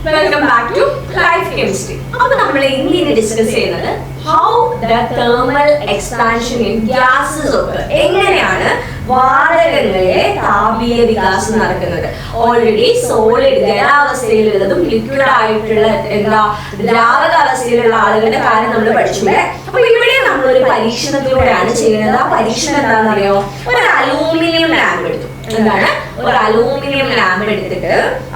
Welcome back to Life Chemistry. അപ്പോൾ നമ്മൾ ഇന്ന് ഡിസ്കസ് ചെയ്യുന്നത് how the thermal expansion in gases occur. എങ്ങനെയാണ് വാതകങ്ങളിലെ താപീയ വികാസം നടക്കുന്നത്. ഓൾറെഡി സോളിഡ് ഖരാവസ്ഥയിലുള്ളതും ലിക്വിഡ് ആയിട്ടുള്ള ദ്രാവകാവസ്ഥയിലുള്ള ആളുകളുടെ കാര്യം നമ്മൾ പഠിച്ചില്ലേ. അപ്പൊ ഇവിടെ നമ്മൾ ഒരു പരീക്ഷണത്തിലൂടെയാണ് ചെയ്യുന്നത്. ആ പരീക്ഷണം എന്താണെന്നറിയോ? ഒരു അലൂമിനിയം ലാമ്പ് എടുത്തു. എന്താണ്? ഒരു അലൂമിനിയം ലാമ്പ് എടുത്തിട്ട്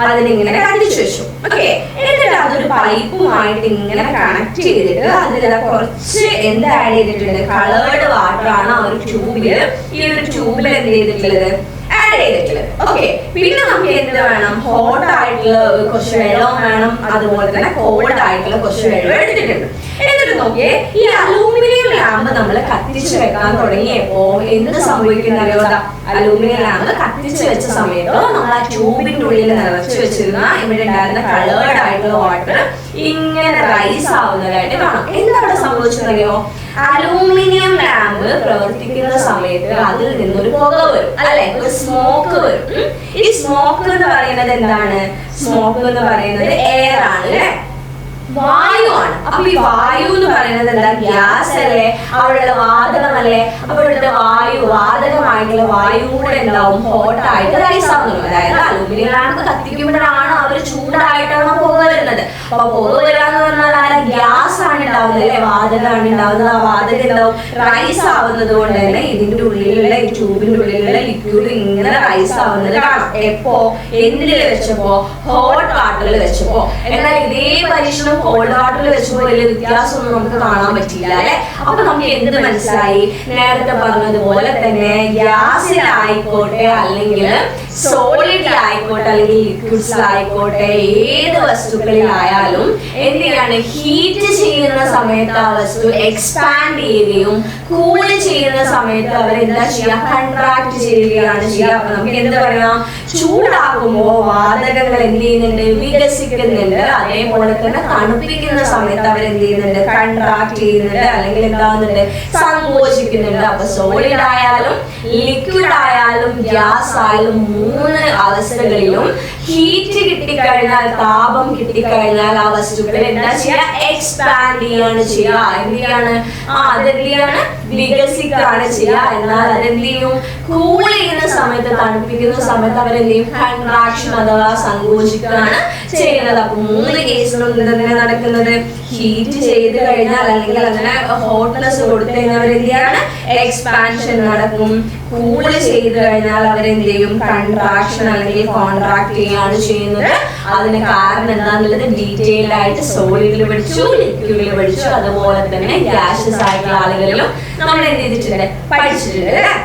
അതിനിങ്ങനെ കത്തിച്ചു വെച്ചു. ഓക്കെ, എന്നിട്ട് അതൊരു പൈപ്പുമായിട്ട് ഇങ്ങനെ കണക്ട് ചെയ്തിട്ട് അതിൽ കുറച്ച് എന്ത് ആഡ് ചെയ്തിട്ടുണ്ട്? കളേർഡ് വാട്ടർ ആണ് ആ ഒരു ട്യൂബില്, ഈ ഒരു ട്യൂബിൽ എന്ത് ചെയ്തിട്ടുള്ളത്? ആഡ് ചെയ്തിട്ടുള്ളത്. ഓക്കെ, പിന്നെ നമുക്ക് എന്ത് വേണം? ഹോട്ട് ആയിട്ടുള്ള കുറച്ച് വെള്ളം വേണം, അതുപോലെ തന്നെ കോൾഡ് ആയിട്ടുള്ള കുറച്ച് വെള്ളം എടുത്തിട്ടുണ്ട്. എന്നിട്ട് നോക്കിയേ, ഈ അലൂമിനിയം ലാമ്പ് നമ്മൾ കത്തിച്ചു വെക്കാൻ തുടങ്ങിയപ്പോ എന്ത് സംഭവിക്കുന്നറിയോ? അലൂമിനിയം ലാമ്പ് കത്തിച്ചു വെച്ച സമയത്ത് നമ്മൾ ആ ട്യൂബിന്റെ ഉള്ളിൽ നിറച്ചു വെച്ചിരുന്ന ഇവിടെ ഉണ്ടായിരുന്ന കളേർഡ് ആയിട്ടുള്ള വാട്ടർ ഇങ്ങനെ റൈസ് ആവുന്നതായിട്ട് കാണാം. എന്താണ് സംഭവിച്ചതറിയോ? അലൂമിനിയം ലാമ്പ് പ്രവർത്തിക്കുന്ന സമയത്ത് അതിൽ നിന്നൊരു പുക വരും, അല്ലെ? ഒരു സ്മോക്ക് വരും. ഈ സ്മോക്ക് എന്ന് പറയുന്നത് എന്താണ്? സ്മോക്ക് എന്ന് പറയുന്നത് എയർ ആണ്, അല്ലെ? വായുവാണ്. അപ്പൊ ഈ വായു എന്ന് പറയുന്നത് എന്താ? ഗ്യാസ് അല്ലേ? അവിടെയുള്ള വാതകമല്ലേ? അപ്പൊ ഇവിടുത്തെ വായു, വാതകമായിട്ടുള്ള വായു കൂടെ ഉണ്ടാവും ഹോട്ടായിട്ട് റൈസ് ആവുന്നത്. അതായത് അലൂമിനിയം ലാമ്പ് കത്തിക്കുമ്പോഴാണ് അവർ ചൂടായിട്ടാണ് പുക വരുന്നത്. അപ്പൊ പുക വരാന്ന് പറഞ്ഞാൽ ആരാ? ഗ്യാസ് ആണ് ഉണ്ടാവുന്നത്, അല്ലെ? വാതകമാണ് ഉണ്ടാവുന്നത്. ആ വാതകം എന്താവും? റൈസ് ആവുന്നത് കൊണ്ട് തന്നെ ഇതിന്റെ ഉള്ളിലുള്ള, ഈ ട്യൂബിന്റെ ഉള്ളിലുള്ള ലിക്വിഡ് ഇങ്ങനെ റൈസ് ആവുന്നത് കാണാം. എപ്പോ? എന്തിൽ വെച്ചപ്പോ? ഹോട്ട് വാട്ടറിൽ വെച്ചപ്പോ. എന്നാൽ ഇതേ പരീക്ഷണം കോൾഡ് വാട്ടറിൽ വെച്ചപ്പോ വലിയ വ്യത്യാസമൊന്നും നമുക്ക് കാണാൻ പറ്റില്ല, അല്ലെ? അപ്പൊ നമുക്ക് എന്ത് മനസ്സിലായി? നേരത്തെ പറഞ്ഞതുപോലെ തന്നെ ഗ്യാസിലായിക്കോട്ടെ, അല്ലെങ്കിൽ സോളിഡിലായിക്കോട്ടെ, അല്ലെങ്കിൽ ലിക്വിഡ്സിലായിക്കോട്ടെ, ഏത് വസ്തുക്കളിലായാലും എന്ത് ചെയ്യാണ്? ഹീറ്റ് ചെയ്യുന്ന സമയത്ത് ആ വസ്തു എക്സ്പാൻഡ് ചെയ്യുകയും കൂൾ ചെയ്യുന്ന സമയത്ത് അവർ എന്താ ചെയ്യുക? കൺട്രാക്ട് ചെയ്യുകയാണ് ചെയ്യുക. അപ്പൊ നമുക്ക് എന്ത് പറയാം? ചൂടാക്കുമ്പോ വാതകങ്ങൾ എന്ത് ചെയ്യുന്നുണ്ട്? വികസിക്കുന്നുണ്ട്. അതേപോലെ തന്നെ തണുപ്പിക്കുന്ന സമയത്ത് അവർ എന്ത് ചെയ്യുന്നുണ്ട്? കൺട്രാക്ട് ചെയ്യുന്നുണ്ട്, അല്ലെങ്കിൽ എന്താവുന്നുണ്ട്? സങ്കോചിക്കുന്നുണ്ട്. അപ്പൊ സോളിഡ് ആയാലും ലിക്വിഡ് ആയാലും ഗ്യാസ് ആയാലും മൂന്ന് അവസ്ഥകളിലും ഹീറ്റ് കിട്ടിക്കഴിഞ്ഞാൽ, താപം കിട്ടിക്കഴിഞ്ഞാൽ ആ വസ്തുക്കൾ എന്താ ചെയ്യുക? എക്സ്പാൻഡ് ചെയ്യാണ് ചെയ്യുക. എന്ത് ചെയ്യാണ്? അതെന്ത് ചെയ്യാണ്? വികസിക്കുകയാണ് ചെയ്യുക. എന്നാൽ അതെന്ത് ചെയ്യും? കൂൾ ചെയ്യുന്ന സമയത്ത്, തണുപ്പിക്കുന്ന സമയത്ത് അവരെന്ത് ചെയ്യും? കൺട്രാക്ഷൻ അഥവാ സങ്കോചിക്കുകയാണ് ചെയ്യുന്നത്. അപ്പൊ മൂന്ന് കേസിലും തന്നെ നടക്കുന്നത് ഹീറ്റ് ചെയ്ത് കഴിഞ്ഞാൽ, അല്ലെങ്കിൽ അങ്ങനെ ഹോട്ട്നെസ് കൊടുത്തു കഴിഞ്ഞാൽ അവരെന്ത് ചെയ്യാണ്? എക്സ്പാൻഷൻ നടക്കും. കൂള് ചെയ്ത് കഴിഞ്ഞാൽ അവരെന്ത് ചെയ്യും? കൺട്രാക്ഷൻ അല്ലെങ്കിൽ കോൺട്രാക്ട് ചെയ്യാണ് ചെയ്യുന്നത്. അതിന് കാരണം എന്താന്നുള്ളത് ഡീറ്റെയിൽഡ് ആയിട്ട് സോളിഡിൽ പഠിച്ചു, ലിക്വിഡിൽ പഠിച്ചു, അതുപോലെ തന്നെ ഗ്യാസസ് ആയിട്ടുള്ള ആളുകളിലും നമ്മൾ എന്ത് ചെയ്തിട്ടുണ്ട്? പഠിച്ചിട്ടുണ്ട്, അല്ലേ?